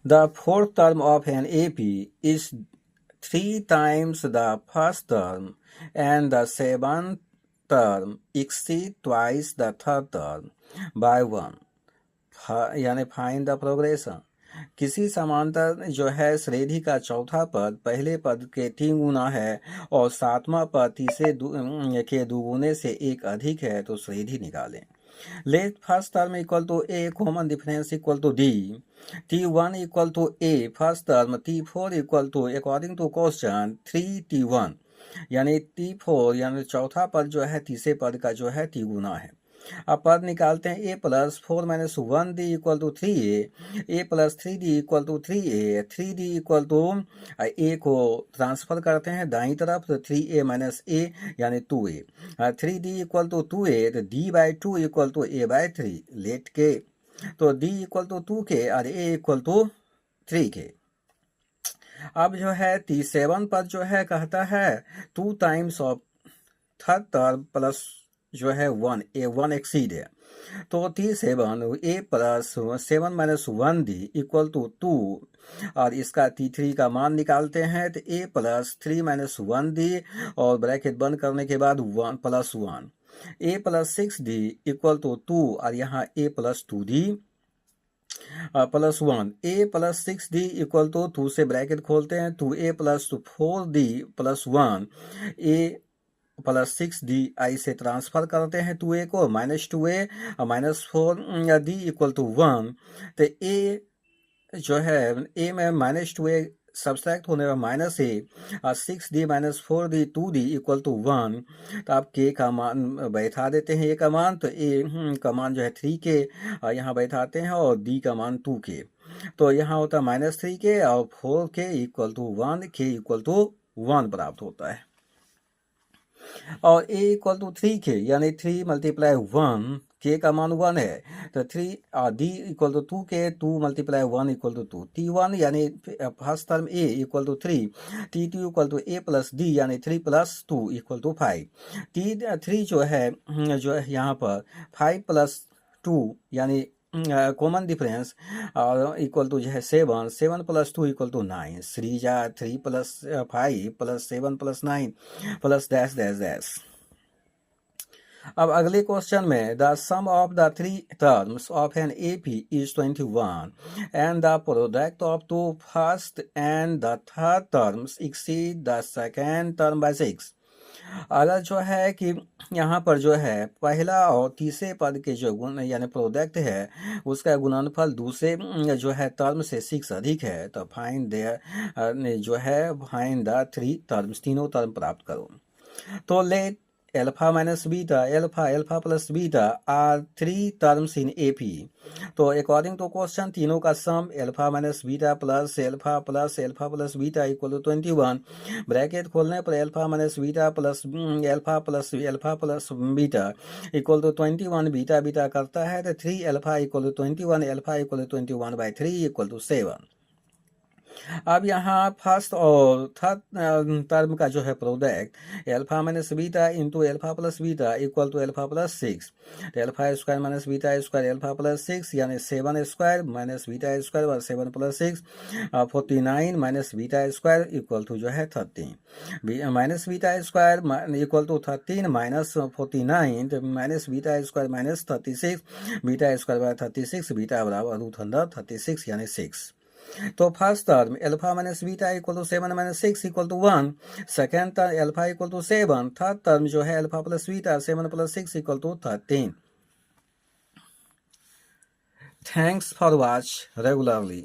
The fourth term of an AP is 3 times the first term, and the seventh term exceeds twice the third term by 1. यानी find the progression. किसी समांतर जो है श्रेणी का चौथा पद पहले पद के 3 गुना है और सातवां पद तीसरे के दुगुने से एक अधिक है तो श्रेणी निकालें। Let first term equal to a common difference equal to d, T1 equal to a first term, T4 equal to according to question 3T1, यानी T4 यानी चौथा पद जो है तीसरे पद का जो है 3 गुना है। अब पद निकालते हैं। a plus 4 minus 1d equal to 3a plus 3d equal to 3a, 3d equal to a को ट्रांसफर करते हैं दाईं तरफ तो 3a माइनस a यानी 2a, 3d equal to 2a तो d by 2 equal to a by 3, let k तो d equal to 2 के और a इक्वल टू 3 के। अब जो है T7 पद जो है कहता है 2 times of third term plus जो है 1 एक्सीड है तो T7 a plus 7 minus 1d equal to 2 और इसका T3 का मान निकालते हैं तो a प्लस 3 माइनस 1d और ब्रैकेट बंद करने के बाद 1 plus 1, a plus 6d equal to 2 और यहाँ a plus 2d plus 1, a plus 6d equal to 2 से ब्रैकेट खोलते हैं 2a plus 4d plus 1, a plus 6d आई से ट्रांसफर करते हैं 2a को minus 2a minus 4d equal to 1 तो a जो है a में माइनस 2a सब्सट्रैक्ट होने पर माइनस a और 6d minus 4d 2d equal to 1 तो आप k का मान बैठा देते हैं a का मान तो a का मान जो है 3k यहाँ बैठाते हैं और d का मान 2k तो यहाँ होता है माइनस 3k और 4k equal to 1, k equal to 1 प्राप्त होता है। और a इक्वल टू 3k यानी 3 मल्टीप्लाई 1, k का मान 1 है तो 3 और d equal to 2k, 2 multiply 1 equal to 2, T1 यानी first term a equal to 3, T2 equal to a plus d यानी 3 प्लस 2 इक्वल टू 5, T3 जो है यहाँ पर 5 प्लस 2 यानी कॉमन डिफरेंस और इक्वल टू जो है 7 plus 2 equal to 9, 3 plus 5 plus 7 plus 9 plus dash dash dash. अब अगले क्वेश्चन में the sum of the 3 terms of an AP is 21 and the product of 2 first and the third terms exceed the second term by 6। अगर जो है कि यहाँ पर जो है पहला और तीसरे पद के जो गुण यानी प्रोडक्ट है उसका गुणनफल दूसरे जो है टर्म से 6 अधिक है तो फाइंड जो है फाइंड द 3 टर्म्स, तीनों टर्म प्राप्त करो। तो let alpha minus beta, alpha plus beta are 3 terms in AP। तो अकॉर्डिंग टू क्वेश्चन तीनों का sum alpha minus beta plus alpha plus beta equal to 21, bracket खोलने पर alpha minus beta plus alpha plus beta equal to 21, beta beta करता है तो 3 alpha equal to 21, alpha equal to 21 by 3 equal to 7। अब यहाँ first और third term का जो है product alpha minus beta into alpha plus beta equal to alpha plus 6, तो alpha square minus beta square alpha plus 6 यानी 7 square minus beta square और 7 plus 6 49 minus beta square equal to जो है 13, minus beta square equal to 13 minus 49 तो minus beta square minus 36, beta square by 36, beta बराबर √136 यानी 6। तो first term alpha minus beta equal to 7 minus 6 equal to 1, second term alpha equal to 7, third term जो है alpha plus beta 7 plus 6 equal to 13। Thanks for watch regularly.